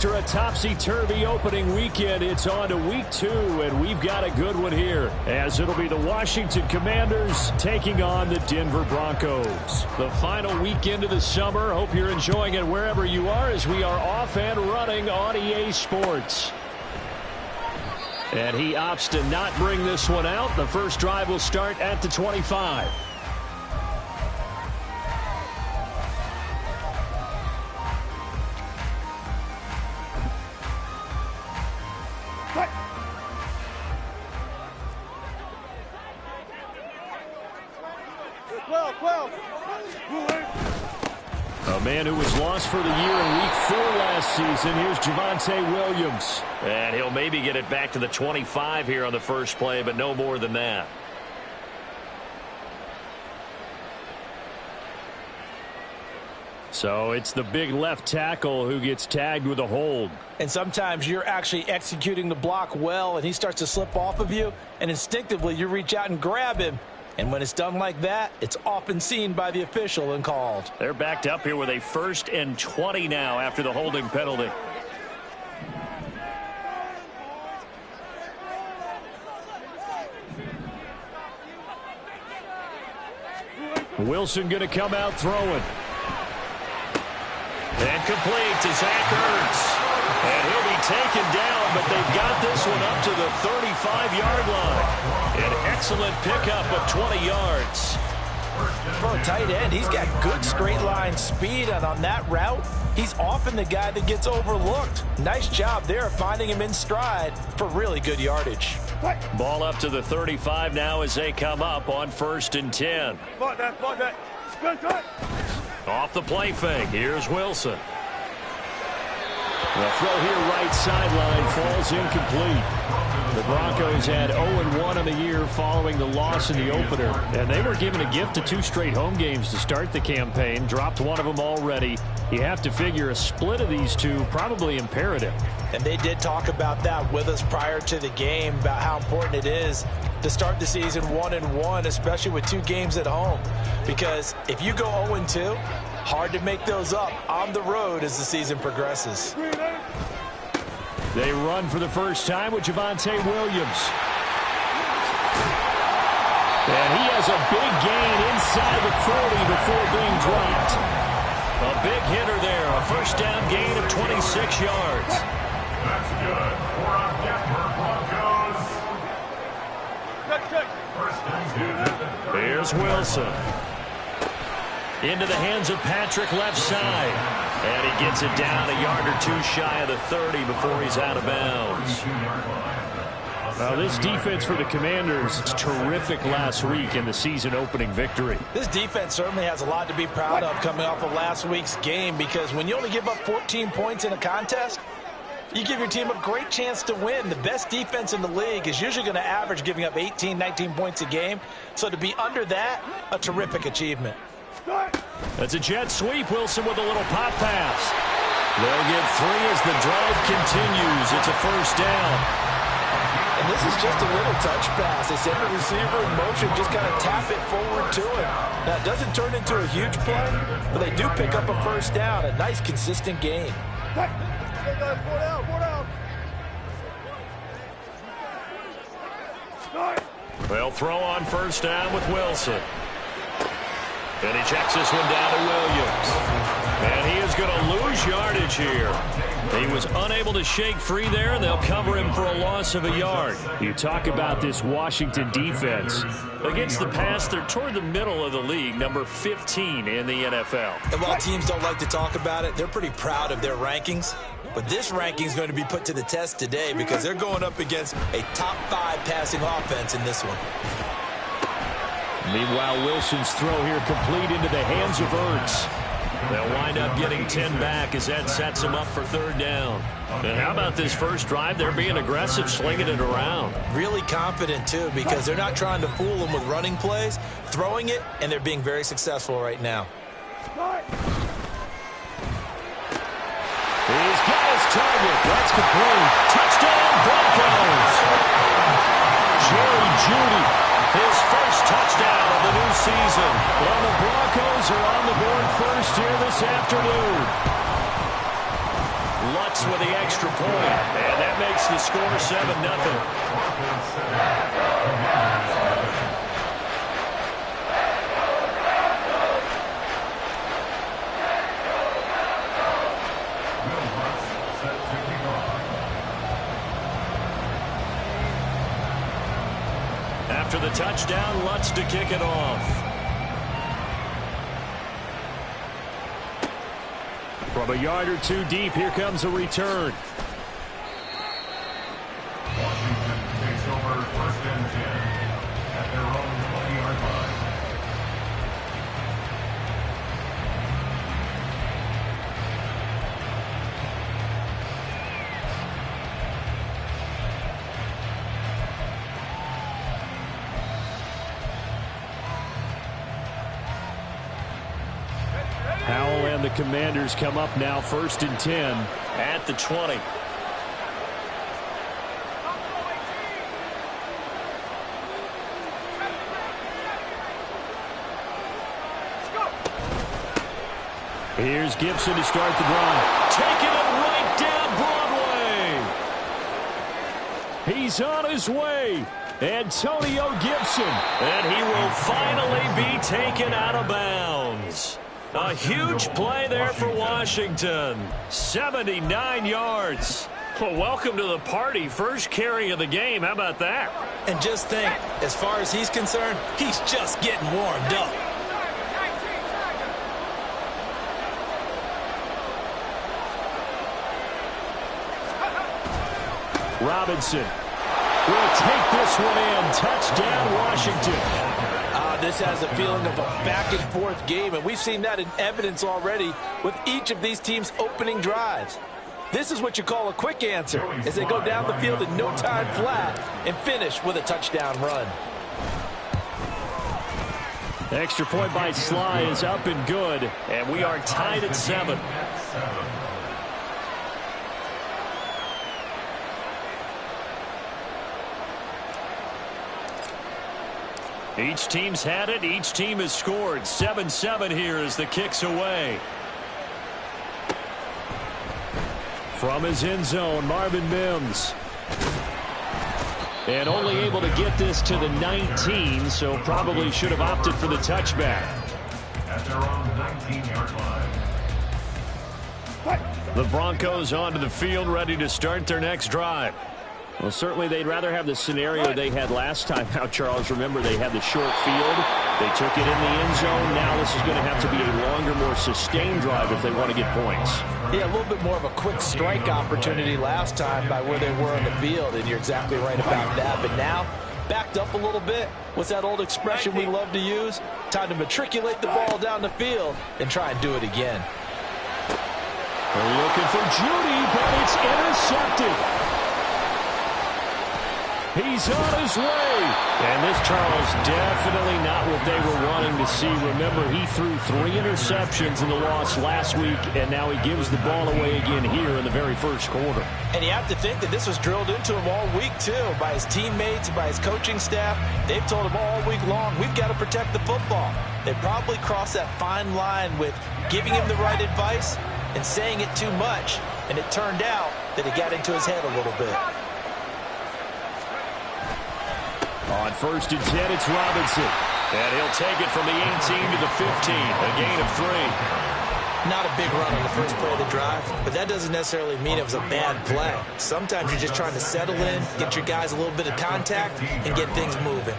After a topsy-turvy opening weekend, it's on to week 2, and we've got a good one here, as it'll be the Washington Commanders taking on the Denver Broncos. The final weekend of the summer. Hope you're enjoying it wherever you are, as we are off and running on EA Sports. And he opts to not bring this one out. The first drive will start at the 25. A man who was lost for the year in week 4 last season. Here's Javonte Williams. And he'll maybe get it back to the 25 here on the first play, but no more than that. So it's the big left tackle who gets tagged with a hold. And sometimes you're actually executing the block well, and he starts to slip off of you, and instinctively you reach out and grab him. And when it's done like that, it's often seen by the official and called. They're backed up here with a 1st and 20 now after the holding penalty. Wilson going to come out throwing. And complete to Zach Ertz. And he'll be taken down, but they've got this one up to the 35-yard line. An excellent pickup of 20 yards. For a tight end, he's got good straight line speed, and on that route, he's often the guy that gets overlooked. Nice job there finding him in stride for really good yardage. Ball up to the 35 now as they come up on 1st and 10. Off the play fake. Here's Wilson. The throw here right sideline falls incomplete. The Broncos had 0-1 on the year following the loss in the opener. And they were given a gift of 2 straight home games to start the campaign. Dropped one of them already. You have to figure a split of these two probably imperative. And they did talk about that with us prior to the game, about how important it is to start the season 1-1, especially with 2 games at home. Because if you go 0-2, hard to make those up on the road as the season progresses. They run for the first time with Javonte Williams. And he has a big gain inside the 40 before being dropped. A big hitter there. A first down gain of 26 yards. That's good for our Denver Broncos. First and 10. Here's Wilson. Into the hands of Patrick left side. And he gets it down a yard or 2 shy of the 30 before he's out of bounds. Now this defense for the Commanders is terrific last week in the season opening victory. This defense certainly has a lot to be proud of coming off of last week's game, because when you only give up 14 points in a contest, you give your team a great chance to win. The best defense in the league is usually going to average giving up 18, 19 points a game. So to be under that, a terrific achievement. That's a jet sweep. Wilson with a little pop pass. They'll get 3 as the drive continues. It's a first down. And this is just a little touch pass. They send the receiver in motion, just kind of tap it forward to him. Now, it doesn't turn into a huge play, but they do pick up a first down. A nice, consistent gain. They'll throw on first down with Wilson. And he checks this one down to Williams. And he is going to lose yardage here. He was unable to shake free there, and they'll cover him for a loss of a yard. You talk about this Washington defense. Against the pass, they're toward the middle of the league, number 15 in the NFL. And while teams don't like to talk about it, they're pretty proud of their rankings. But this ranking is going to be put to the test today, because they're going up against a top 5 passing offense in this one. Meanwhile, Wilson's throw here complete into the hands of Ertz. They'll wind up getting 10 back as that sets them up for 3rd down. And how about this first drive? They're being aggressive, slinging it around. Really confident, too, because they're not trying to fool them with running plays, throwing it, and they're being very successful right now. He's got his target. That's complete. Touchdown, Broncos. Jerry Jeudy, his first touchdown of the new season. Well, the Broncos are on the board first here this afternoon. Lutz with the extra point, and that makes the score 7-0. After the touchdown, Lutz to kick it off. From a yard or two deep, here comes a return. Washington takes over 1st and 10 at their own 20-yard line. Howell and the Commanders come up now 1st and 10 at the 20. Here's Gibson to start the drive. Taking it right down Broadway. He's on his way. Antonio Gibson. And he will finally be taken out of bounds. A huge play there for Washington. 79 yards. Well, welcome to the party. First carry of the game. How about that? And just think, as far as he's concerned, he's just getting warmed up. Robinson will take this one in. Touchdown, Washington. This has a feeling of a back-and-forth game, and we've seen that in evidence already with each of these teams' opening drives. This is what you call a quick answer, as they go down the field in no time flat and finish with a touchdown run. Extra point by Sly is up and good, and we are tied at 7. Each team's had it. Each team has scored. 7-7 here as the kick's away. From his end zone, Marvin Mims. And only able to get this to the 19, so probably should have opted for the touchback. At their own 19-yard line. The Broncos onto the field, ready to start their next drive. Well, certainly they'd rather have the scenario they had last time out, Charles. Remember, they had the short field. They took it in the end zone. Now this is going to have to be a longer, more sustained drive if they want to get points. Yeah, a little bit more of a quick strike opportunity last time by where they were on the field, and you're exactly right about that. But now, backed up a little bit. What's that old expression we love to use? Time to matriculate the ball down the field and try and do it again. They're looking for Judy, but it's intercepted. He's on his way. And this, Charles, definitely not what they were wanting to see. Remember, he threw 3 interceptions in the loss last week, and now he gives the ball away again here in the very first quarter. And you have to think that this was drilled into him all week, too, by his teammates, by his coaching staff. They've told him all week long, we've got to protect the football. They probably crossed that fine line with giving him the right advice and saying it too much. And it turned out that it got into his head a little bit. On 1st and 10, it's Robinson. And he'll take it from the 18 to the 15, a gain of 3. Not a big run on the first play of the drive, but that doesn't necessarily mean it was a bad play. Sometimes you're just trying to settle in, get your guys a little bit of contact, and get things moving.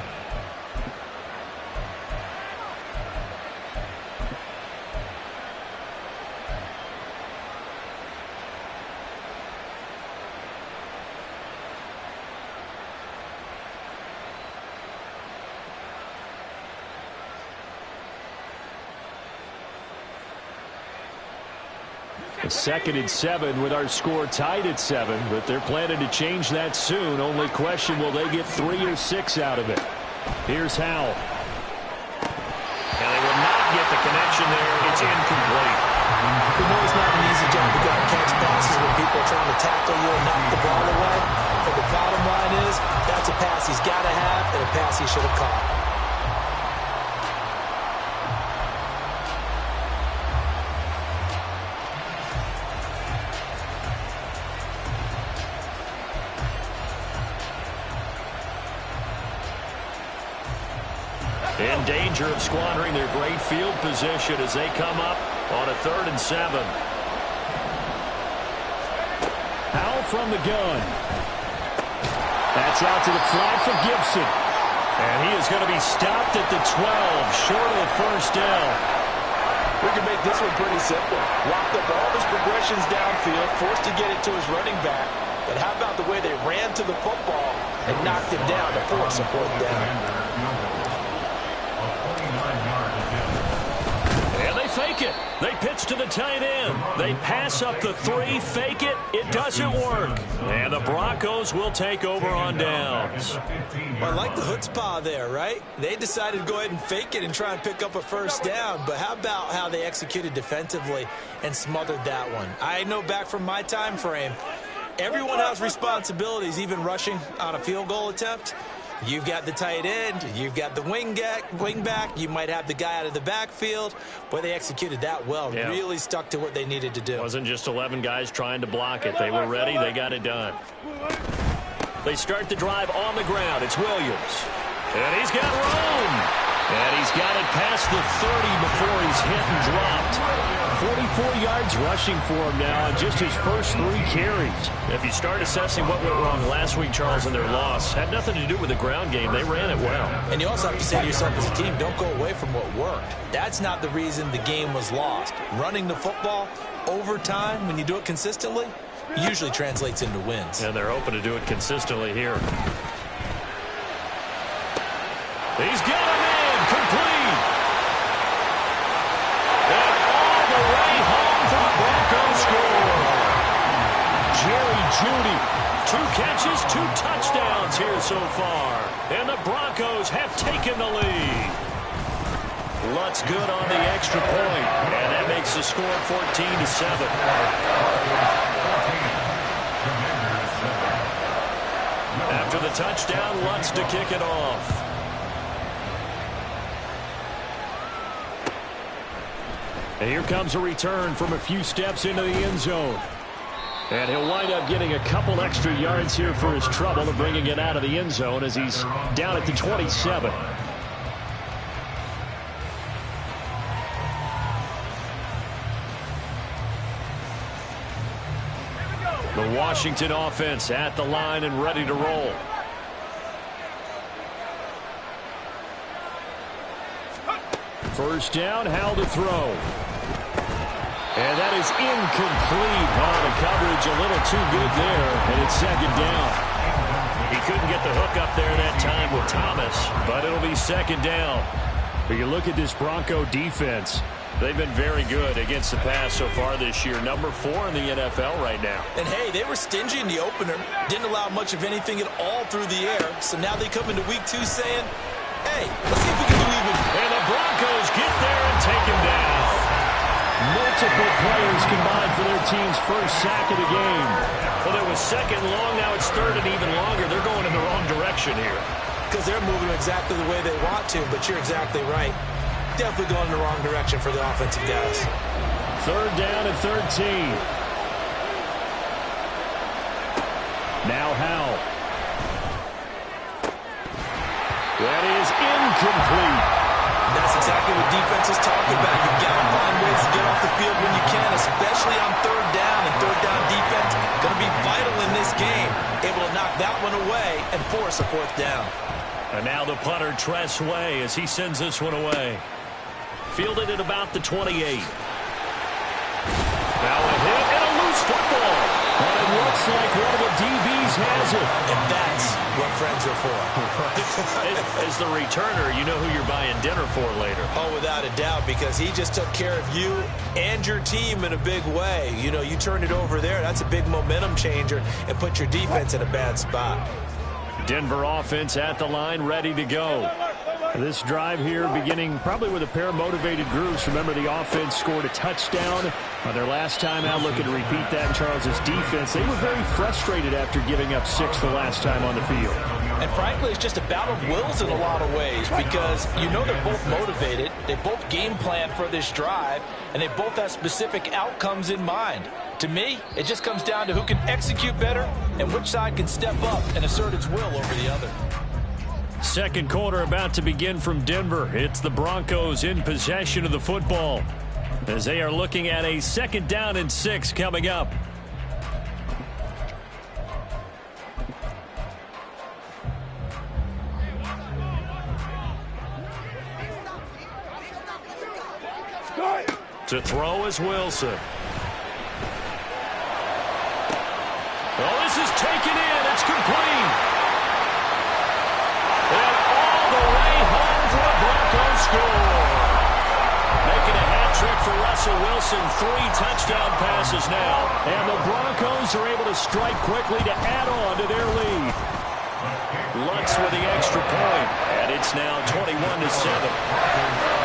Second and 7 with our score tied at 7, but they're planning to change that soon. Only question, will they get 3 or 6 out of it? Here's Howell. And they will not get the connection there. It's incomplete. We know it's not an easy job to go and catch passes when people are trying to tackle you and knock the ball away. But the bottom line is, that's a pass he's got to have and a pass he should have caught. In danger of squandering their great field position as they come up on a 3rd and 7. Howell from the gun. That's out to the flat for Gibson. And he is going to be stopped at the 12, short of the first down. We can make this one pretty simple. Locked up all his progressions downfield, forced to get it to his running back. But how about the way they ran to the football and knocked him down to force a 4th down? And they fake it. They pitch to the tight end. They pass up the 3, fake it. It doesn't work. And the Broncos will take over on downs. Well, I like the chutzpah there, right? They decided to go ahead and fake it and try and pick up a 1st down. But how about how they executed defensively and smothered that one? I know back from my time frame, everyone has responsibilities, even rushing on a field goal attempt. You've got the tight end, you've got the wing back, you might have the guy out of the backfield. Boy, they executed that well. Yeah. Really stuck to what they needed to do. It wasn't just 11 guys trying to block it. They were ready. They got it done. They start the drive on the ground. It's Williams. And he's got room. And he's got it past the 30 before he's hit and dropped. 44 yards rushing for him now on just his first 3 carries. If you start assessing what went wrong last week, Charles, in their loss, had nothing to do with the ground game. They ran it well. And you also have to say to yourself as a team, don't go away from what worked. That's not the reason the game was lost. Running the football over time, when you do it consistently, usually translates into wins. And they're hoping to do it consistently here. He's got him in, complete. And all the way home for the Broncos score. Jerry Jeudy, 2 catches, 2 touchdowns here so far. And the Broncos have taken the lead. Lutz good on the extra point. And that makes the score 14-7. After the touchdown, Lutz to kick it off. And here comes a return from a few steps into the end zone. And he'll wind up getting a couple extra yards here for his trouble and bringing it out of the end zone as he's down at the 27. The Washington offense at the line and ready to roll. First down, Howell to throw. And that is incomplete. Oh, the coverage a little too good there, and it's 2nd down. He couldn't get the hook up there that time with Thomas, but it'll be 2nd down. But you look at this Bronco defense. They've been very good against the pass so far this year. Number 4 in the NFL right now. And, hey, they were stingy in the opener. Didn't allow much of anything at all through the air. So now they come into week 2 saying, hey, let's see if we can do even. And the Broncos get there and take him down. Multiple players combined for their team's first sack of the game. Well, it was 2nd long. Now it's 3rd and even longer. They're going in the wrong direction here. Because they're moving exactly the way they want to, but you're exactly right. Definitely going in the wrong direction for the offensive guys. 3rd down and 13. Now Howell. That is incomplete. And that's exactly what defenses talk about. You've got to find ways to get off the field when you can, especially on 3rd down. And 3rd down defense going to be vital in this game. Able to knock that one away and force a 4th down. And now the punter, Tress Way, as he sends this one away. Fielded at about the 28. Now a hit and a loose football. And it looks like one of the DBs has it. And that's what friends are for. As the returner, you know who you're buying dinner for later. Oh, without a doubt, because he just took care of you and your team in a big way. You know, you turned it over there. That's a big momentum changer and put your defense in a bad spot. Denver offense at the line, ready to go. This drive here beginning probably with a pair of motivated groups. Remember, the offense scored a touchdown on their last time out. Looking to repeat that in Charles's defense. They were very frustrated after giving up 6 the last time on the field. And frankly, it's just a battle of wills in a lot of ways because you know they're both motivated. They both game plan for this drive, and they both have specific outcomes in mind. To me, it just comes down to who can execute better and which side can step up and assert its will over the other. Second quarter about to begin from Denver. It's the Broncos in possession of the football as they are looking at a 2nd down and 6 coming up. To throw is Wilson. Well, this is taken in. It's complete. And all the way home for a Broncos score. Making a hat trick for Russell Wilson. 3 touchdown passes now. And the Broncos are able to strike quickly to add on to their lead. Lutz with the extra point. And it's now 21-7.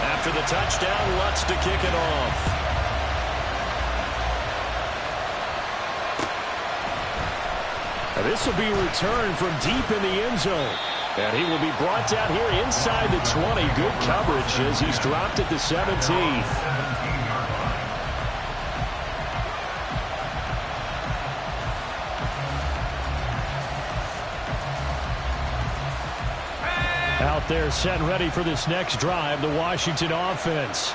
After the touchdown, Lutz to kick it off. And this will be returned from deep in the end zone. And he will be brought down here inside the 20. Good coverage as he's dropped at the 17. Out there set and ready for this next drive, the Washington offense.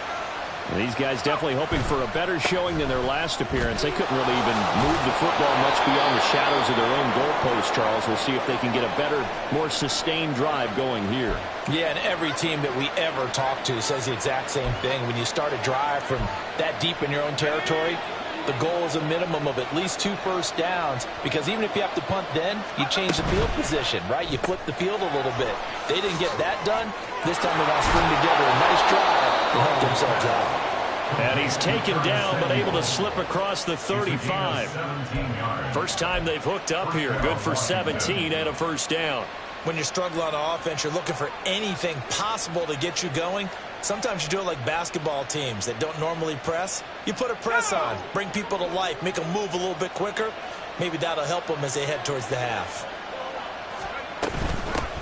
And these guys definitely hoping for a better showing than their last appearance. They couldn't really even move the football much beyond the shadows of their own goalpost, Charles. We'll see if they can get a better, more sustained drive going here. Yeah, and every team that we ever talk to says the exact same thing. When you start a drive from that deep in your own territory, the goal is a minimum of at least 2 first downs, because even if you have to punt then, you change the field position, right? You flip the field a little bit. They didn't get that done. This time they want to string together a nice drive to help themselves out. And he's taken down but able to slip across the 35. First time they've hooked up here. Good for 17 and a first down. When you struggle on offense, you're looking for anything possible to get you going. Sometimes you do it like basketball teams that don't normally press. You put a press on, bring people to life, make them move a little bit quicker. Maybe that'll help them as they head towards the half.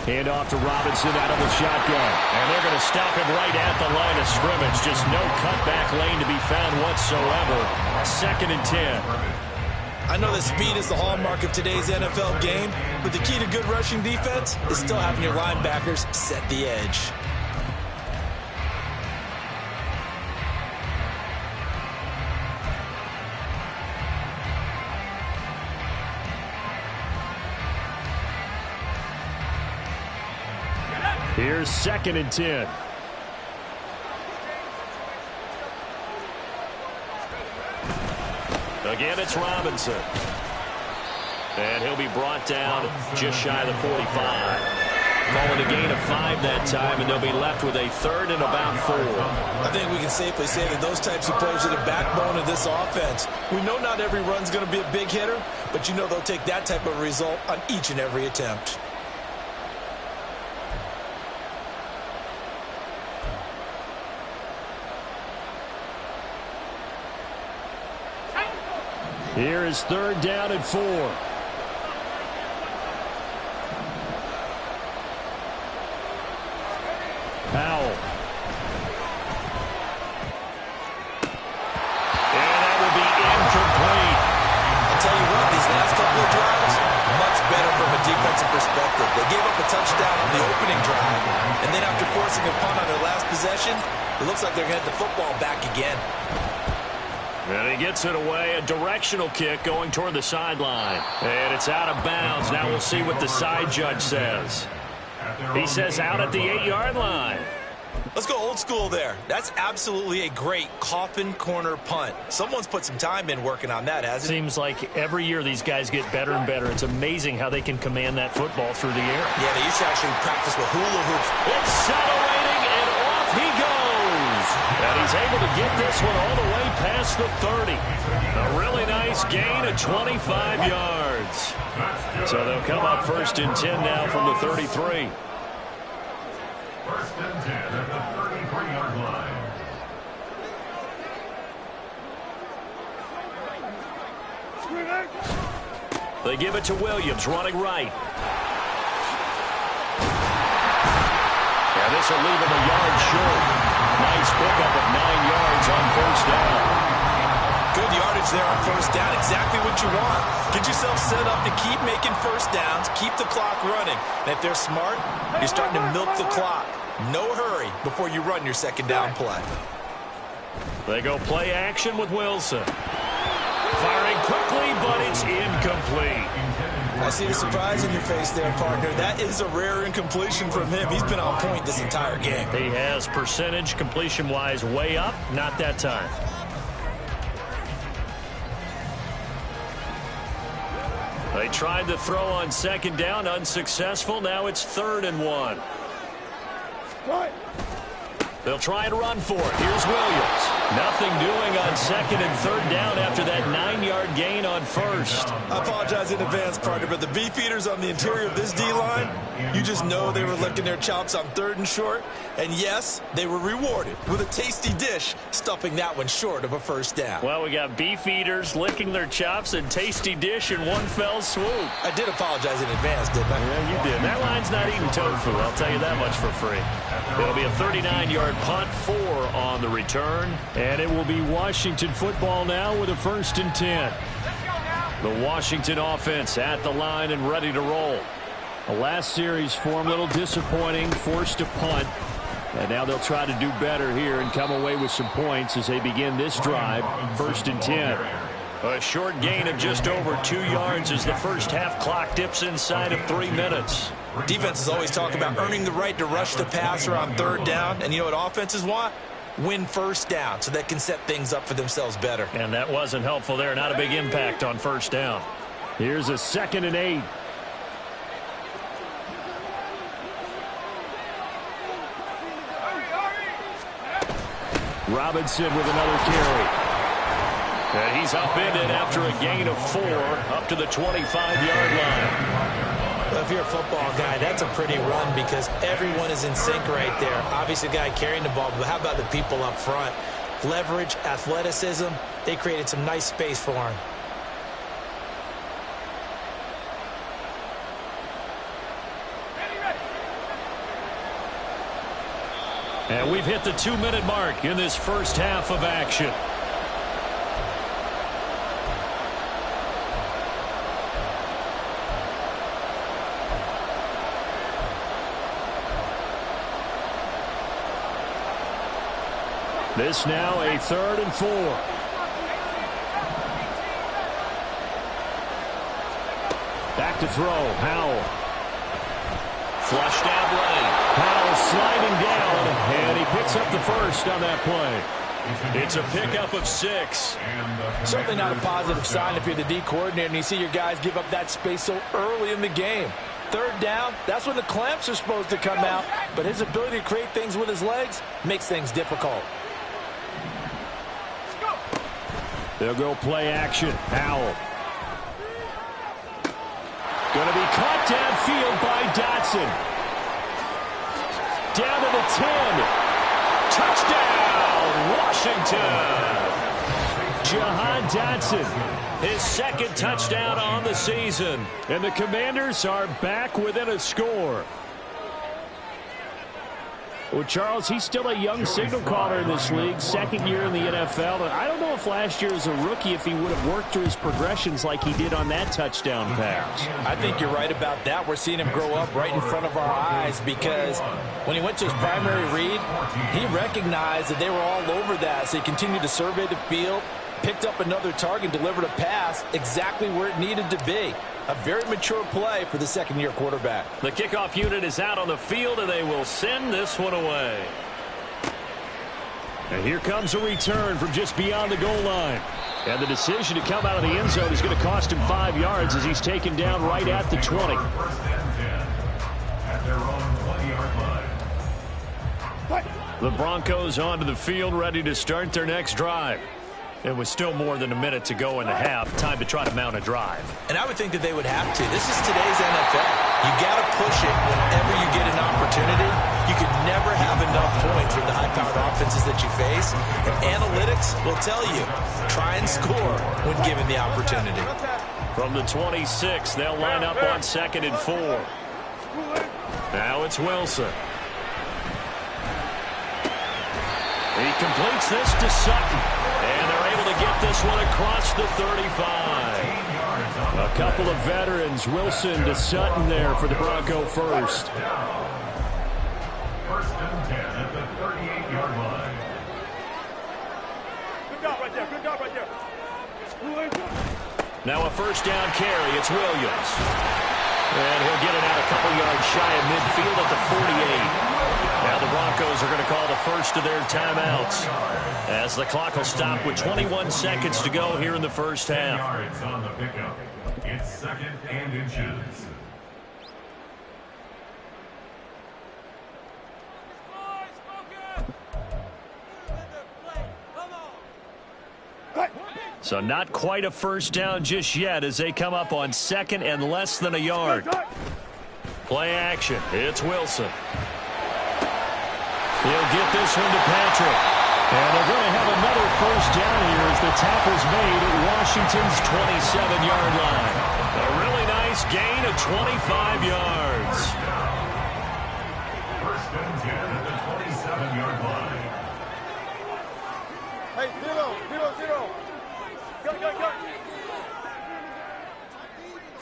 Hand off to Robinson out of the shotgun. And they're going to stop him right at the line of scrimmage. Just no cutback lane to be found whatsoever. 2nd and 10. I know that speed is the hallmark of today's NFL game, but the key to good rushing defense is still having your linebackers set the edge. Here's 2nd and 10. Again, it's Robinson. And he'll be brought down just shy of the 45. Calling a gain of 5 that time, and they'll be left with a 3rd and about 4. I think we can safely say that those types of plays are the backbone of this offense. We know not every run's going to be a big hitter, but you know they'll take that type of result on each and every attempt. Here is 3rd down and 4. Powell. And that will be incomplete. I'll tell you what, these last couple of drives, much better from a defensive perspective. They gave up a touchdown on the opening drive, and then after forcing a punt on their last possession, it looks like they're going to get the football back again. And he gets it away, a directional kick going toward the sideline. And it's out of bounds. Now we'll see what the side judge says. He says out at the 8-yard line. Let's go old school there. That's absolutely a great coffin corner punt. Someone's put some time in working on that, hasn't it? Seems like every year these guys get better and better. It's amazing how they can command that football through the air. Yeah, they used to actually practice with hula hoops. Accelerating, and off he goes. And he's able to get this one all the way past the 30. A really nice gain of 25 yards. So they'll come up 1st and 10 now from the 33. 1st and 10 at the 33-yard line. They give it to Williams, running right. And this will leave him a yard short. Nice pickup of 9 yards on 1st down. Good yardage coverage there on first down. Exactly what you want. Get yourself set up to keep making first downs, keep the clock running. And if they're smart, you're starting to milk the clock. No hurry before you run your second down play. They go play action with Wilson. Firing quickly, but it's incomplete. I see the surprise in your face there, partner. That is a rare incompletion from him. He's been on point this entire game. He has percentage completion-wise way up, not that time. They tried to throw on second down, unsuccessful. Now it's 3rd and 1. They'll try and run for it. Here's Williams. Nothing doing on 2nd and 3rd down after that 9-yard gain on 1st. I apologize in advance, partner, but the beefeaters on the interior of this D-line, you just know they were licking their chops on 3rd and short. And yes, they were rewarded with a tasty dish, stuffing that one short of a first down. Well, we got beefeaters licking their chops and tasty dish in one fell swoop. I did apologize in advance, didn't I? Yeah, you did. That line's not eating tofu, I'll tell you that much for free. It'll be a 39-yard punt, 4 on the return. And it will be Washington football now with a 1st and 10. The Washington offense at the line and ready to roll. The last series for them, a little disappointing, forced to punt. And now they'll try to do better here and come away with some points as they begin this drive, 1st and 10. A short gain of just over 2 yards as the first half clock dips inside of 3 minutes. Defenses always talk about earning the right to rush the passer on 3rd down. And you know what offenses want? Win first down so they can set things up for themselves better. And that wasn't helpful there. Not a big impact on first down. Here's a 2nd and 8. Robinson with another carry. And he's upended after a gain of 4 up to the 25-yard line. Well, if you're a football guy, that's a pretty run because everyone is in sync right there. Obviously, the guy carrying the ball, but how about the people up front? Leverage, athleticism, they created some nice space for him. And we've hit the 2-minute mark in this first half of action. This now a 3rd and 4. Back to throw. Howell. Flushed out lane. Howell sliding down, and he picks up the first on that play. It's a pickup of 6. Certainly not a positive sign if you're the D coordinator and you see your guys give up that space so early in the game. 3rd down, that's when the clamps are supposed to come out, but his ability to create things with his legs makes things difficult. They'll go play action. Howell. Going to be caught downfield by Dotson. Down to the 10. Touchdown, Washington. Jahan Dotson, his 2nd touchdown on the season. And the Commanders are back within a score. Well, Charles, he's still a young signal caller in this league, 2nd year in the NFL. And I don't know if last year as a rookie if he would have worked through his progressions like he did on that touchdown pass. I think you're right about that. We're seeing him grow up right in front of our eyes because when he went to his primary read, he recognized that they were all over that. So he continued to survey the field, picked up another target, delivered a pass exactly where it needed to be. A very mature play for the 2nd-year quarterback. The kickoff unit is out on the field, and they will send this one away. And here comes a return from just beyond the goal line. And the decision to come out of the end zone is going to cost him 5 yards as he's taken down right at the 20. 1st and 10 at their own 20-yard line. The Broncos onto the field, ready to start their next drive. It was still more than a minute to go in the half. Time to try to mount a drive. And I would think that they would have to. This is today's NFL. You got to push it whenever you get an opportunity. You can never have enough points with the high-powered offenses that you face. And analytics will tell you, try and score when given the opportunity. From the 26, they'll line up on 2nd and 4. Now it's Wilson. He completes this to Sutton. And they're able able to get this one across the 35. A couple of veterans, Wilson to Sutton there for the Bronco first. First and 10 at the 38-yard line. Good job right there. Good job right there. Now a first down carry. It's Williams. And he'll get it out a couple yards shy of midfield at the 48. Now the Broncos are going to call the first of their timeouts as the clock will stop with 21 seconds to go here in the first half. Yards on the pickup. It's second and inches. So not quite a first down just yet as they come up on second and less than a yard. Play action. It's Wilson. He'll get this one to Patrick. And they're going to have another first down here as the tackle's made at Washington's 27-yard line. A really nice gain of 25 yards. First and 10 at the 27-yard line. Hey, 0-0-0. Go.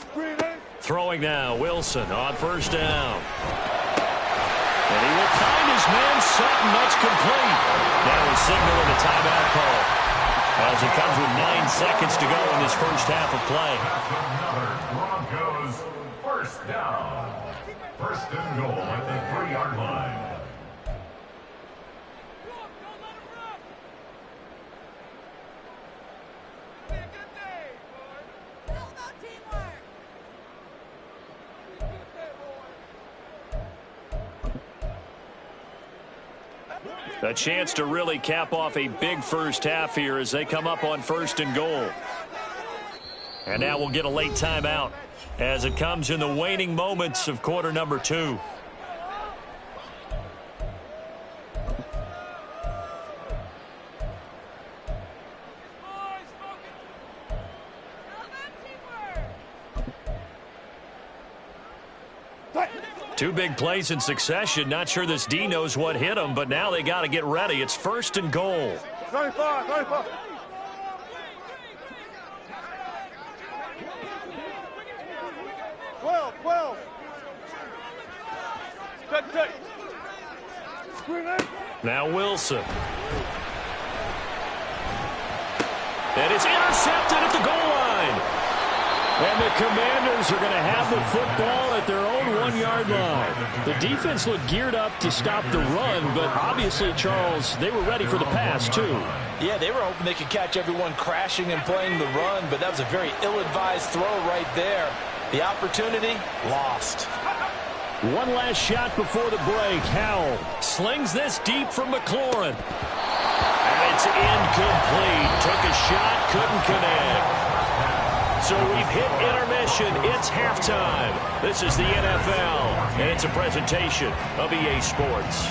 Screen it. Throwing now, Wilson on first down. And he will find his man Sutton. That's complete. Now he's signaling a timeout call as he comes with 9 seconds to go in this first half of play. That's another Broncos first down. First and goal at the 3-yard line. A chance to really cap off a big first half here as they come up on first and goal. And now we'll get a late timeout as it comes in the waning moments of quarter number 2. Two big plays in succession. Not sure this D knows what hit him, but now they got to get ready. It's first and goal. 35. 12. Check. Screen it. Now Wilson. And it's intercepted at the goal line. And the Commanders are going to have the football at their own 1-yard line. The defense looked geared up to stop the run, but obviously, Charles, they were ready for the pass, too. Yeah, they were hoping they could catch everyone crashing and playing the run, but that was a very ill-advised throw right there. The opportunity, lost. One last shot before the break. Howell slings this deep from McLaurin. And it's incomplete. Took a shot, couldn't connect. So we've hit intermission. It's halftime. This is the NFL, and it's a presentation of EA Sports.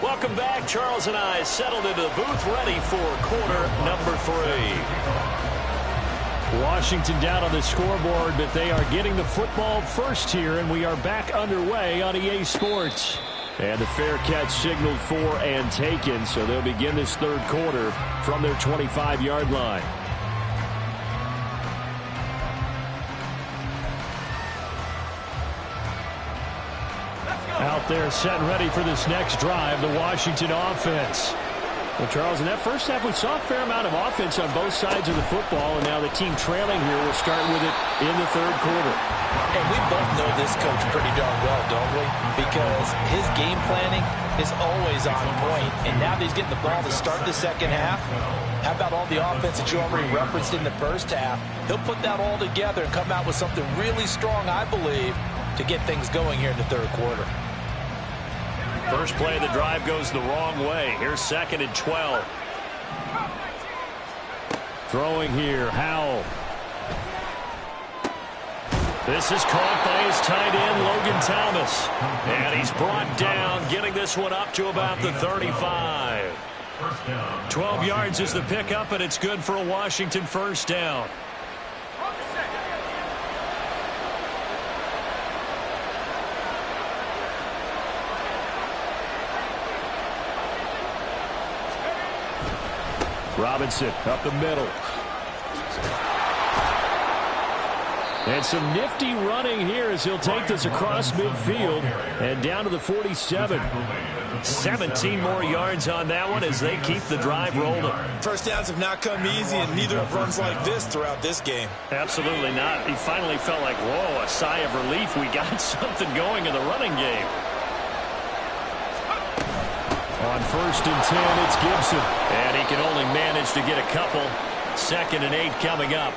Welcome back. Charles and I settled into the booth ready for quarter number 3. Washington down on the scoreboard, but they are getting the football first here, and we are back underway on EA Sports. And the fair catch signaled for and taken, so they'll begin this third quarter from their 25-yard line. Out there set and ready for this next drive, the Washington offense. Well, Charles, in that first half, we saw a fair amount of offense on both sides of the football, and now the team trailing here will start with it in the third quarter. And we both know this coach pretty darn well, don't we? Because his game planning is always on point, and now that he's getting the ball to start the second half, how about all the offense that you already referenced in the first half? He'll put that all together and come out with something really strong, I believe, to get things going here in the third quarter. First play of the drive goes the wrong way. Here's second and 12. Throwing here, Howell. This is caught by his tight end, Logan Thomas. And he's brought down, getting this one up to about the 35. 12 yards is the pickup, and it's good for a Washington first down. Robinson up the middle. And some nifty running here as he'll take this across midfield and down to the 47. 17 more yards on that one as they keep the drive rolling. First downs have not come easy, and neither have runs like this throughout this game. Absolutely not. He finally felt like, whoa, a sigh of relief. We got something going in the running game. On 1st and 10, it's Gibson. And he can only manage to get a couple. 2nd and 8 coming up.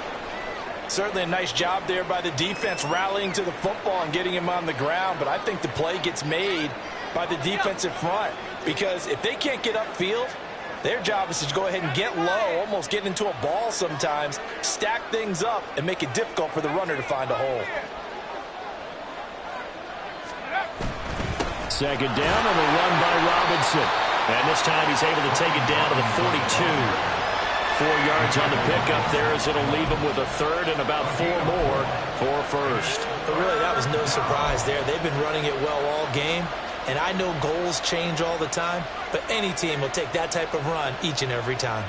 Certainly a nice job there by the defense rallying to the football and getting him on the ground, but I think the play gets made by the defensive front because if they can't get upfield, their job is to go ahead and get low, almost get into a ball sometimes, stack things up, and make it difficult for the runner to find a hole. 2nd down and a run by Robinson. And this time he's able to take it down to the 42. 4 yards on the pickup there as it'll leave him with a 3rd and about 4 more for first. But really, that was no surprise there. They've been running it well all game, and I know goals change all the time, but any team will take that type of run each and every time.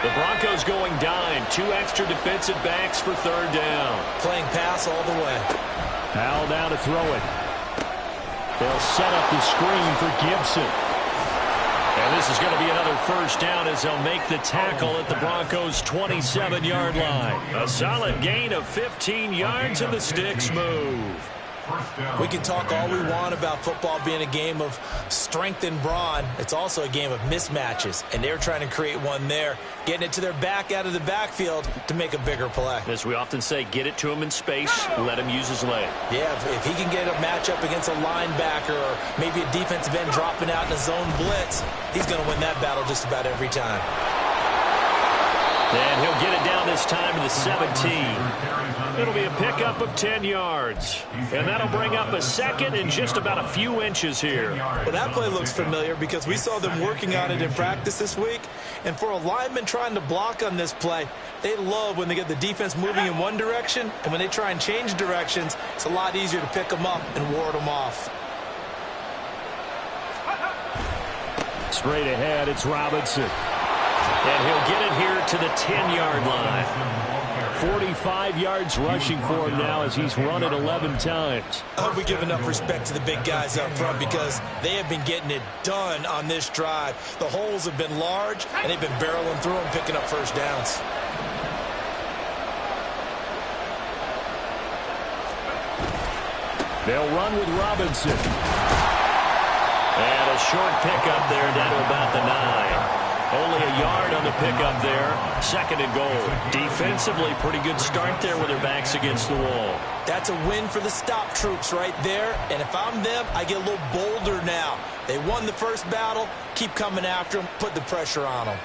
The Broncos going dime. 2 extra defensive backs for 3rd down. Playing pass all the way. Powell down to throw it. They'll set up the screen for Gibson. And this is going to be another first down as they'll make the tackle at the Broncos' 27-yard line. A solid gain of 15 yards and the sticks move. We can talk all we want about football being a game of strength and brawn. It's also a game of mismatches, and they're trying to create one there, getting it to their back out of the backfield to make a bigger play. As we often say, get it to him in space, let him use his leg. Yeah, if he can get a matchup against a linebacker or maybe a defensive end dropping out in a zone blitz, he's going to win that battle just about every time. And he'll get it down this time to the 17. It'll be a pickup of 10 yards. And that'll bring up a 2nd and just about a few inches here. Well, that play looks familiar because we saw them working on it in practice this week. And for a lineman trying to block on this play, they love when they get the defense moving in one direction. And when they try and change directions, it's a lot easier to pick them up and ward them off. Straight ahead, it's Robinson. And he'll get it here to the 10-yard line. 45 yards rushing for him now as he's run it 11 times. I hope we give enough respect to the big guys up front because they have been getting it done on this drive. The holes have been large, and they've been barreling through them, picking up first downs. They'll run with Robinson. And a short pickup there down to about the 9. Only a yard on the pickup there. 2nd and goal. Defensively, pretty good start there with their backs against the wall. That's a win for the stop troops right there. And if I'm them, I get a little bolder now. They won the first battle. Keep coming after them. Put the pressure on them.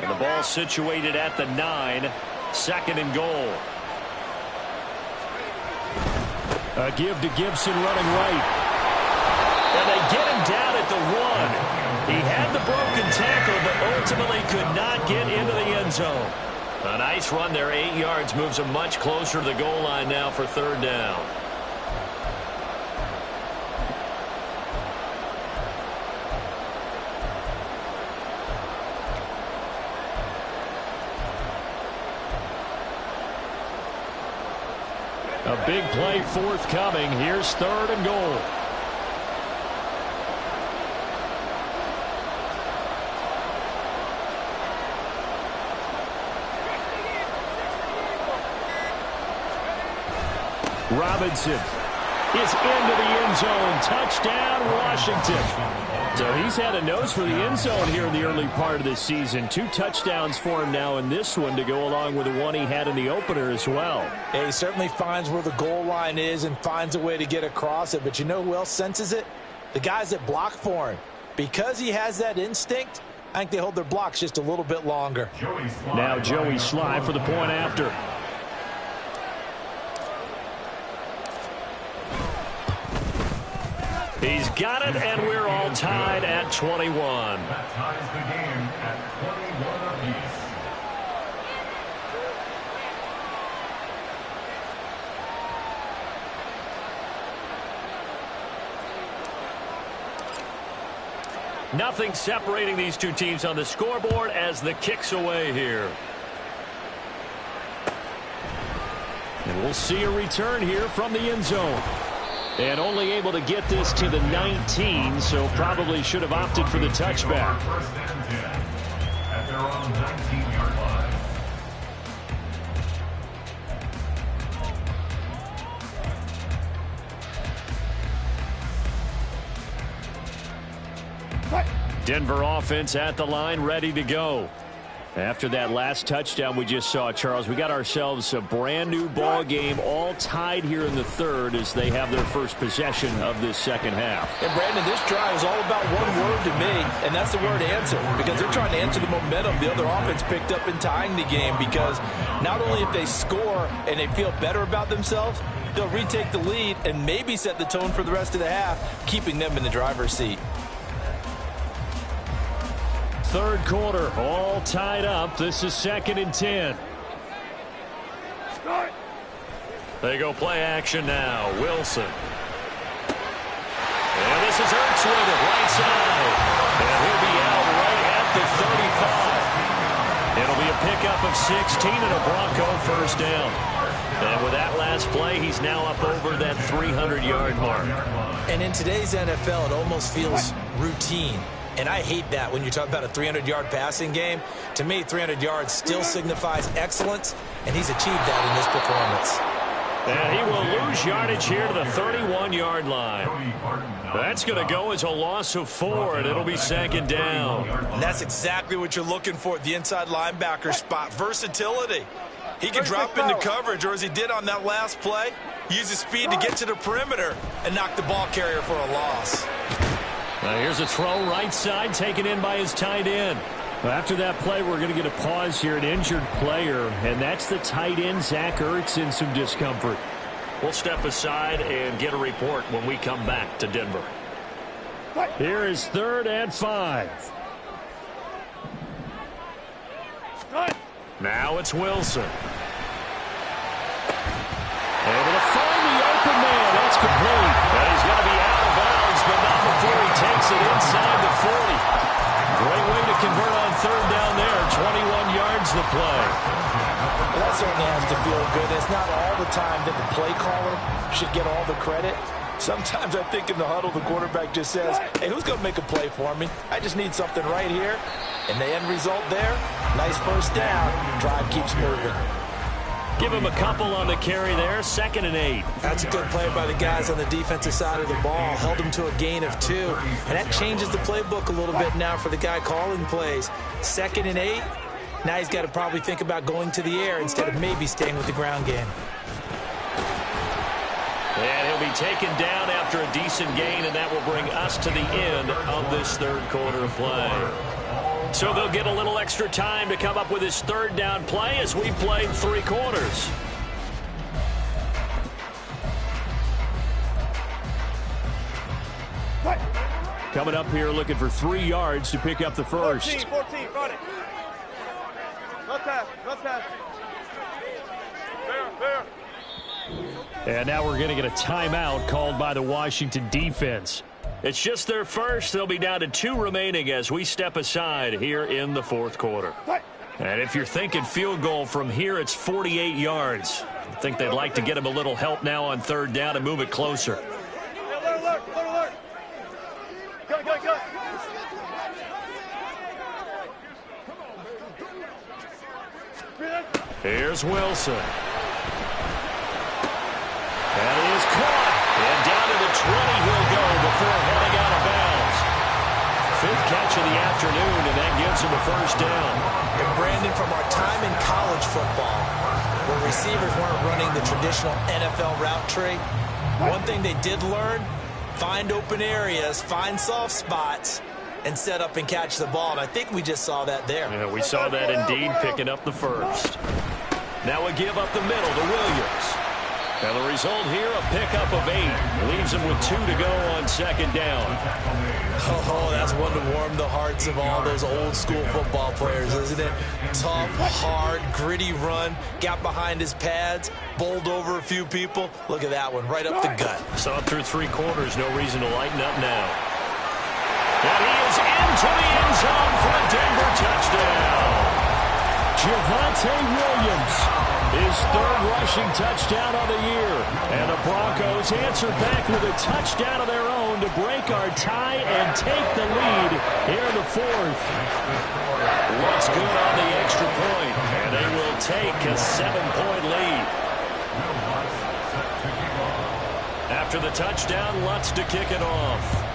And the ball situated at the 9. 2nd and goal. A give to Gibson running right. And they get him down at the 1. He had the broken tackle, but ultimately could not get into the end zone. A nice run there. 8 yards moves him much closer to the goal line now for 3rd down. A big play forthcoming. Here's 3rd and goal. Robinson. is into the end zone. Touchdown, Washington. So he's had a nose for the end zone here in the early part of this season. 2 touchdowns for him now in this one to go along with the one he had in the opener as well. Yeah, he certainly finds where the goal line is and finds a way to get across it. But you know who else senses it? The guys that block for him. Because he has that instinct, I think they hold their blocks just a little bit longer. Now Joey Sly for the point after. He's got it, and we're all tied at 21. That ties the game at 21 apiece. Nothing separating these two teams on the scoreboard as the kick's away here. And we'll see a return here from the end zone. And only able to get this to the 19, so probably should have opted for the touchback. First and 10 at their own 19-yard line. Denver offense at the line, ready to go. After that last touchdown we just saw, Charles, we got ourselves a brand new ball game, all tied here in the third as they have their first possession of this second half. And Brandon, this drive is all about one word to me, and that's the word answer, because they're trying to answer the momentum the other offense picked up in tying the game, because not only if they score and they feel better about themselves, they'll retake the lead and maybe set the tone for the rest of the half, keeping them in the driver's seat. Third quarter, all tied up. This is 2nd and 10. They go play action now. Wilson. And this is Ertz with it, right side. And he'll be out right at the 35. It'll be a pickup of 16 and a Bronco first down. And with that last play, he's now up over that 300-yard mark. And in today's NFL, it almost feels routine. And I hate that when you talk about a 300-yard passing game. To me, 300 yards still signifies excellence, and he's achieved that in this performance. And he will lose yardage here to the 31-yard line. That's going to go as a loss of 4, and it'll be 2nd down. And that's exactly what you're looking for at the inside linebacker spot, versatility. He can drop into coverage, or as he did on that last play, use his speed to get to the perimeter and knock the ball carrier for a loss. Now here's a throw right side taken in by his tight end. After that play, we're going to get a pause here, an injured player, and that's the tight end, Zach Ertz, in some discomfort. We'll step aside and get a report when we come back to Denver. Here is 3rd and 5. Now it's Wilson. Able to find the open man. That's complete. And he's going to be out of bounds, but not before he takes it inside the 40. Great way to convert on 3rd down there. 21 yards the play. Well, that certainly has to feel good. It's not all the time that the play caller should get all the credit. Sometimes I think in the huddle, the quarterback just says, hey, who's going to make a play for me? I just need something right here. And the end result there, nice first down. Drive keeps moving. Give him a couple on the carry there. 2nd and 8. That's a good play by the guys on the defensive side of the ball. Held him to a gain of 2. And that changes the playbook a little bit now for the guy calling plays. 2nd and 8. Now he's got to probably think about going to the air instead of maybe staying with the ground game. And he'll be taken down after a decent gain, and that will bring us to the end of this 3rd quarter of play. So they'll get a little extra time to come up with his 3rd down play as we played 3 quarters. Coming up here looking for 3 yards to pick up the first. 14, got it. No pass. There. And now we're going to get a timeout called by the Washington defense. It's just their first. They'll be down to 2 remaining as we step aside here in the 4th quarter. And if you're thinking field goal from here, it's 48 yards. I think they'd like to get him a little help now on 3rd down and move it closer. Alert. Go. Here's Wilson. And he is caught. And afternoon, and that gives him a first down. And Brandon, from our time in college football, where receivers weren't running the traditional NFL route tree, one thing they did learn, find open areas, find soft spots, and set up and catch the ball. And I think we just saw that there. Yeah, we saw that indeed, picking up the first. Now a give up the middle to Williams. And the result here, a pickup of 8. Leaves him with 2 to go on second down. Oh, that's one to warm the hearts of all those old school football players, isn't it? Tough, hard, gritty run, got behind his pads, bowled over a few people. Look at that one, right up the gut. Saw it through 3 quarters, no reason to lighten up now. And he is into the end zone for a Denver touchdown. Javonte Williams, his 3rd rushing touchdown of the year. And the Broncos answer back with a touchdown of their own to break our tie and take the lead here in the 4th. Looks good on the extra point, and they will take a 7-point lead. After the touchdown, Lutz to kick it off.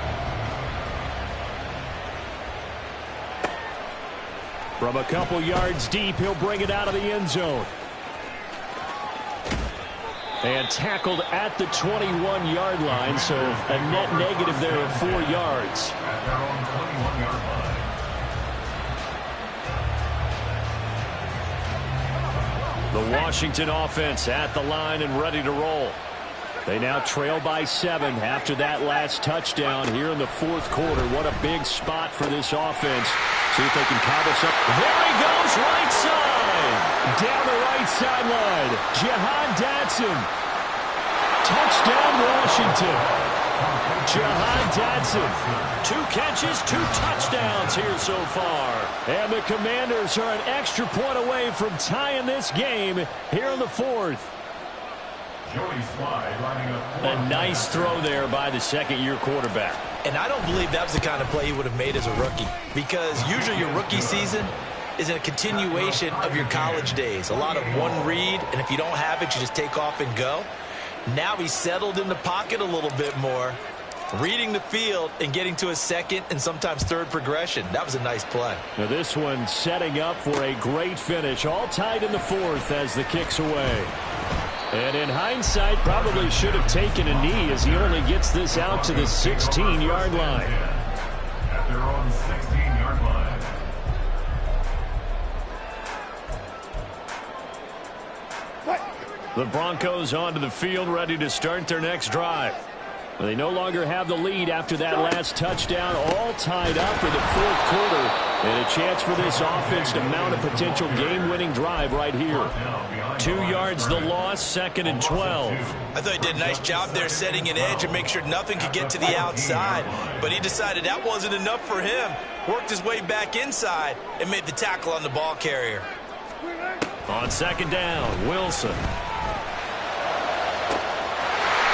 From a couple yards deep, he'll bring it out of the end zone. And tackled at the 21-yard line, so a net negative there of 4 yards. At their own 21-yard line. The Washington offense at the line and ready to roll. They now trail by 7 after that last touchdown here in the 4th quarter. What a big spot for this offense. See if they can cobble something. There he goes, right side. Down the right sideline. Jahan Dotson. Touchdown, Washington. Jahan Dotson. 2 catches, 2 touchdowns here so far. And the Commanders are an extra point away from tying this game here in the 4th. A nice throw there by the 2nd-year quarterback. And I don't believe that was the kind of play he would have made as a rookie, because usually your rookie season is a continuation of your college days. A lot of one read, and if you don't have it, you just take off and go. Now he's settled in the pocket a little bit more, reading the field and getting to a 2nd and sometimes 3rd progression. That was a nice play. Now this one setting up for a great finish, all tied in the 4th as the kick's away. And in hindsight, probably should have taken a knee as he only gets this out to the 16-yard line. At their own 16-yard line. The Broncos onto the field, ready to start their next drive. They no longer have the lead after that last touchdown, all tied up in the 4th quarter. And a chance for this offense to mount a potential game-winning drive right here. 2 yards the loss, 2nd and 12. I thought he did a nice job there setting an edge and make sure nothing could get to the outside. But he decided that wasn't enough for him. Worked his way back inside and made the tackle on the ball carrier. On 2nd down, Wilson.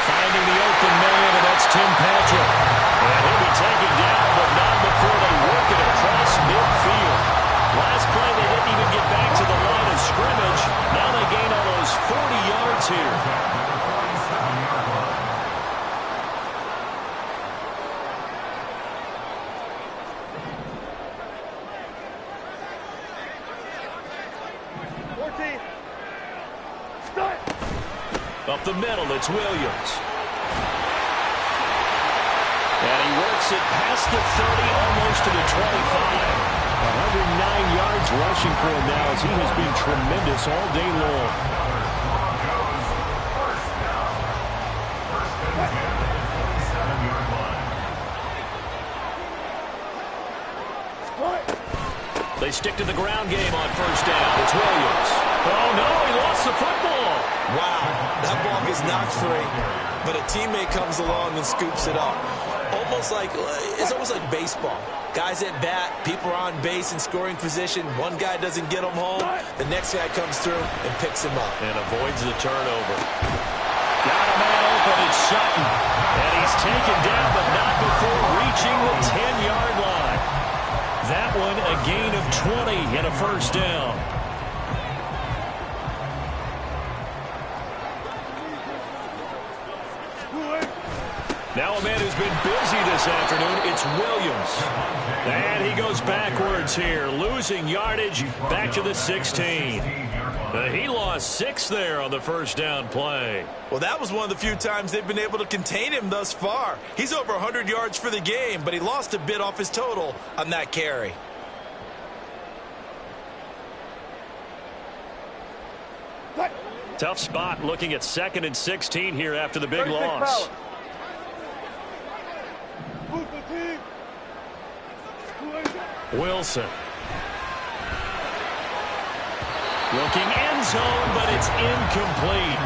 Finding the open man, and that's Tim Patrick. And he'll be taken down, but not before they work it across midfield. Last play, they didn't even get back to the line of scrimmage. Now they gain almost 40 yards here. Up the middle, it's Williams. And he works it past the 30, almost to the 25. 109 yards rushing for him now as he has been tremendous all day long. They stick to the ground game on 1st down. It's Williams. Oh, no, he lost the football. Wow, that ball gets knocked free, but a teammate comes along and scoops it up. It's almost like baseball. Guys at bat, people are on base in scoring position. One guy doesn't get him home. The next guy comes through and picks him up. And avoids the turnover. Got a man open, it's Sutton. And he's taken down, but not before reaching the 10-yard line. That one a gain of 20 and a 1st down. Now a man who's been busy this afternoon, it's Williams. And he goes backwards here, losing yardage back to the 16. He lost 6 there on the first down play. Well, that was one of the few times they've been able to contain him thus far. He's over 100 yards for the game, but he lost a bit off his total on that carry. Tough spot looking at 2nd and 16 here after the big loss. Wilson. Looking end zone, but it's incomplete.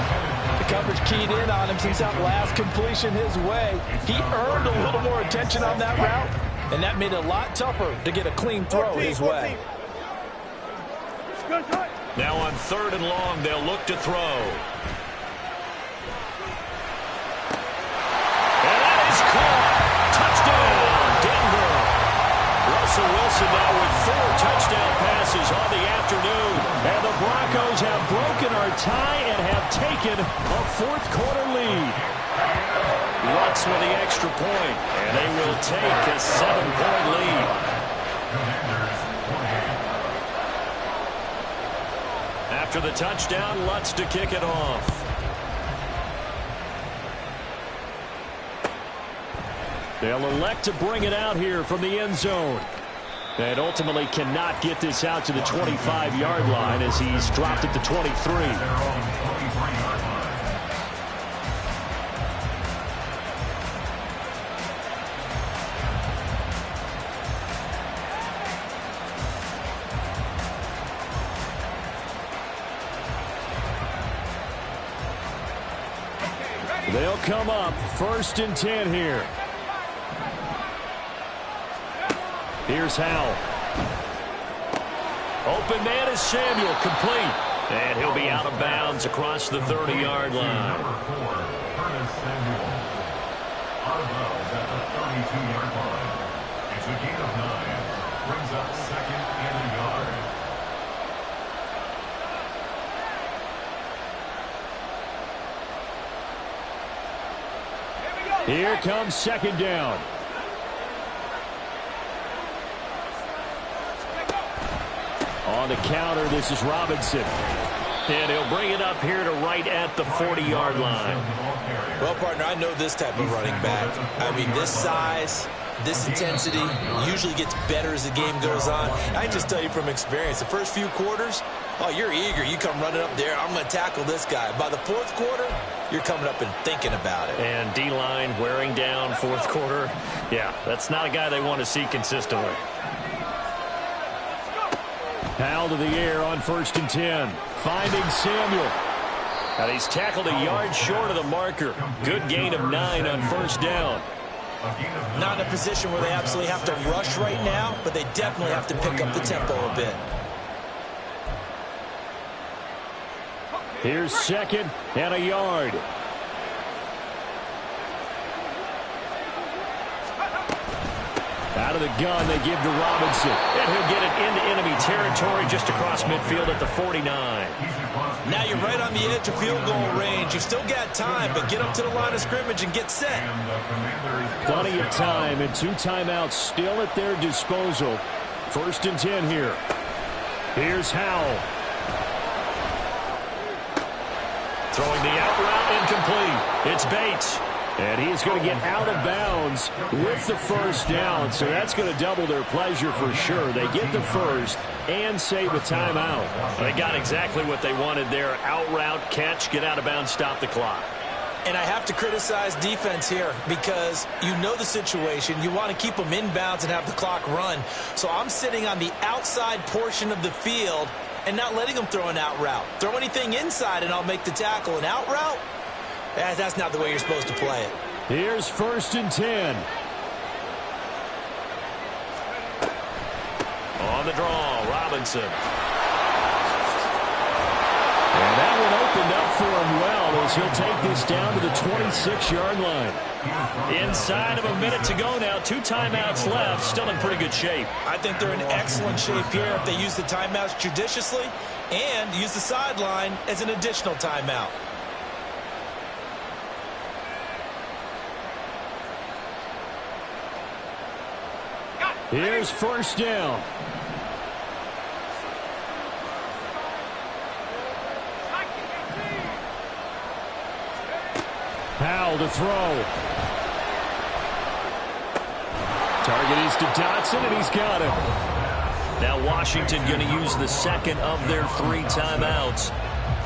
The coverage keyed in on him since that last completion his way. He earned a little more attention on that route, and that made it a lot tougher to get a clean throw his way. Now on 3rd and long, they'll look to throw. And that is caught. Touchdown, Denver. Russell Wilson now with 4 touchdown passes on the afternoon. And the Broncos have broken our tie and have taken a 4th quarter lead. Lutz with the extra point, and they will take a 7-point lead. After the touchdown, Lutz to kick it off. They'll elect to bring it out here from the end zone. And ultimately cannot get this out to the 25-yard line as he's dropped at the 23. They'll come up 1st and 10 here. Here's Howell. Open man is Samuel, complete. And he'll be out of bounds across the 30-yard line. Number 4, Curtis Samuel. Out of bounds at the 32-yard line. It's a gain of 9. Brings up 2nd and a yard. Here comes 2nd down. On the counter, this is Robinson. And he'll bring it up here to right at the 40-yard line. Well, partner, I know this type of running back. I mean, this size, this intensity usually gets better as the game goes on. I can just tell you from experience, the first few quarters, oh, you're eager. You come running up there, I'm going to tackle this guy. By the 4th quarter, you're coming up and thinking about it. And D-line wearing down 4th quarter. Yeah, that's not a guy they want to see consistently. Howell to the air on 1st and 10. Finding Samuel. And he's tackled a yard short of the marker. Good gain of 9 on 1st down. Not in a position where they absolutely have to rush right now, but they definitely have to pick up the tempo a bit. Here's 2nd and a yard. Out of the gun, they give to Robinson. And he'll get it into enemy territory just across midfield at the 49. Now you're right on the edge of field goal range. You've still got time, but get up to the line of scrimmage and get set. Plenty of time and 2 timeouts still at their disposal. 1st and 10 here. Here's Howell. Throwing the out route incomplete. It's Bates. And he's going to get out of bounds with the 1st down. So that's going to double their pleasure for sure. They get the 1st and save a timeout. They got exactly what they wanted there. Out route, catch, get out of bounds, stop the clock. And I have to criticize defense here because you know the situation. You want to keep them inbounds and have the clock run. So I'm sitting on the outside portion of the field and not letting them throw an out route. Throw anything inside and I'll make the tackle. An out route? That's not the way you're supposed to play it. Here's 1st and 10. On the draw, Robinson. And that one opened up for him well as he'll take this down to the 26-yard line. Inside of a minute to go now, 2 timeouts left, still in pretty good shape. I think they're in excellent shape here if they use the timeouts judiciously and use the sideline as an additional timeout. Here's first down. Powell to throw. Target is to Dotson, and he's got him. Now Washington going to use the second of their 3 timeouts,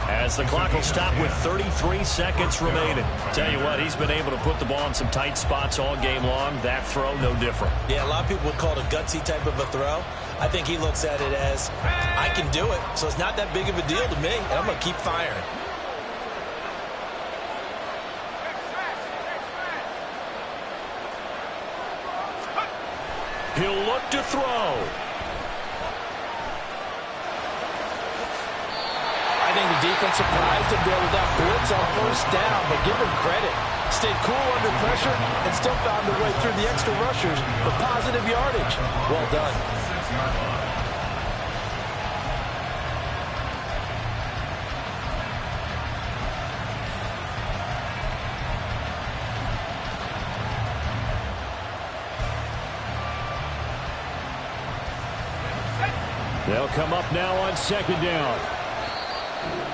as the clock will stop with 33 seconds remaining. Tell you what, he's been able to put the ball in some tight spots all game long. That throw, no different. Yeah, a lot of people would call it a gutsy type of a throw. I think he looks at it as, I can do it, so it's not that big of a deal to me, and I'm going to keep firing. He'll look to throw. I think the defense surprised him there with that blitz on first down, but give him credit. Stayed cool under pressure and still found a way through the extra rushers for positive yardage. Well done. They'll come up now on second down.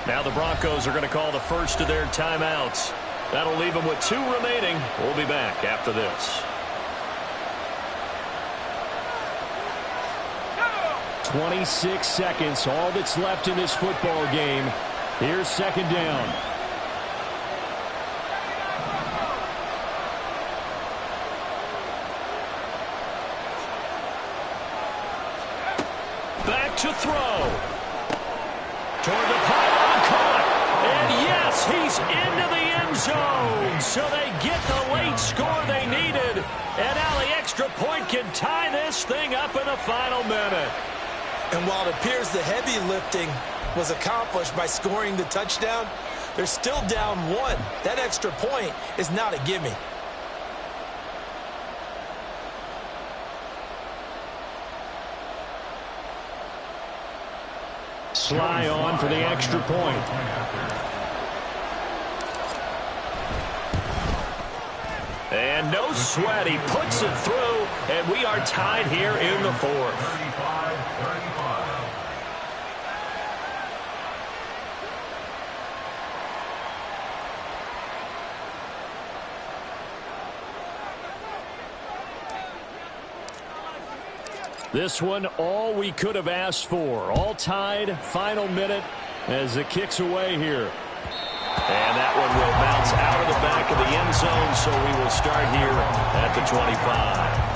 Now the Broncos are going to call the first of their timeouts. That'll leave them with 2 remaining. We'll be back after this. 26 seconds, all that's left in this football game. Here's second down. Back to throw. Toward the pylon, caught. And yes, he's into the end zone. So they get the late score they needed. And now the extra point can tie this thing up in the final minute. And while it appears the heavy lifting was accomplished by scoring the touchdown, they're still down 1. That extra point is not a gimme. Sly on for the extra point. And no sweat. He puts it through, and we are tied here in the 4th. This one, all we could have asked for. All tied, final minute as it kicks away here. And that one will bounce out of the back of the end zone, so we will start here at the 25.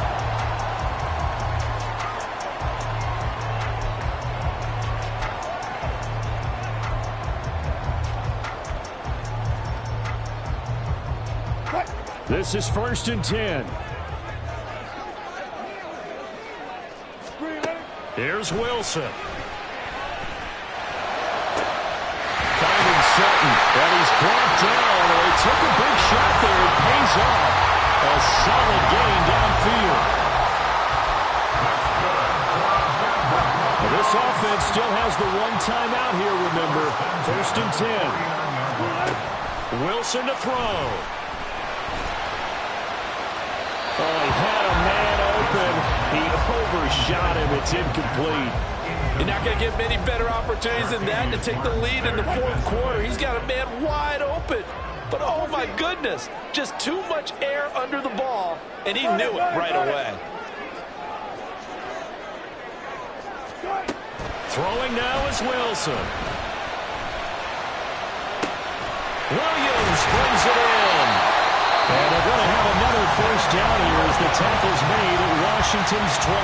This is first and 10. Here's Wilson. Finding Sutton, and he's brought down. He took a big shot there. It pays off. A solid gain downfield. Well, this offense still has the 1 timeout here, remember. First and 10. Wilson to throw. Oh, he had a man open. He overshot him. It's incomplete. You're not going to get many better opportunities than that to take the lead in the 4th quarter. He's got a man wide open. But, oh, my goodness, just too much air under the ball, and he knew it right away. Throwing now is Wilson. Williams brings it in. And they're going to have another first down here as the tackle's made at Washington's 23.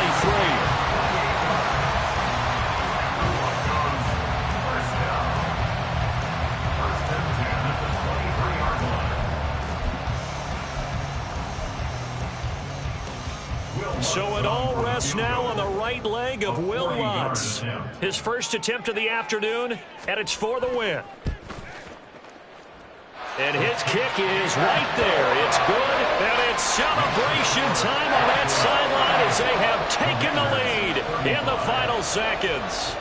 So it all rests now on the right leg of Will Lutz. His first attempt of the afternoon, and it's for the win. And his kick is right there. It's good, and it's celebration time on that sideline as they have taken the lead in the final seconds.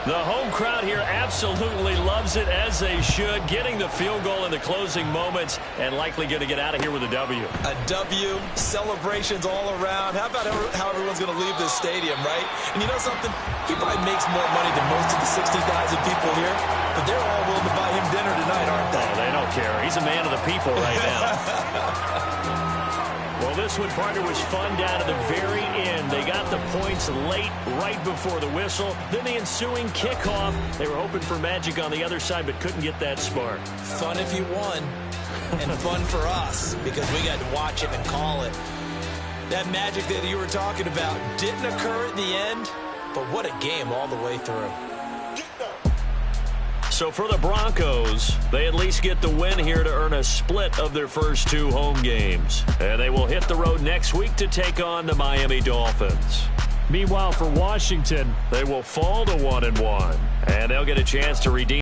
The home crowd here absolutely loves it, as they should, getting the field goal in the closing moments and likely going to get out of here with a W. A W, celebrations all around. How about how everyone's going to leave this stadium, right? And you know something? He probably makes more money than most of the 60,000 people here, but they're all willing to buy him dinner tonight, aren't they? Oh, they don't care. He's a man of the people right now. Well, this one, partner, was fun down to the very end. They got the points late, right before the whistle. Then the ensuing kickoff. They were hoping for magic on the other side, but couldn't get that spark. Fun if you won, and fun for us, because we got to watch it and call it. That magic that you were talking about didn't occur at the end, but what a game all the way through. So for the Broncos, they at least get the win here to earn a split of their first 2 home games. And they will hit the road next week to take on the Miami Dolphins. Meanwhile, for Washington, they will fall to 1-1, and they'll get a chance to redeem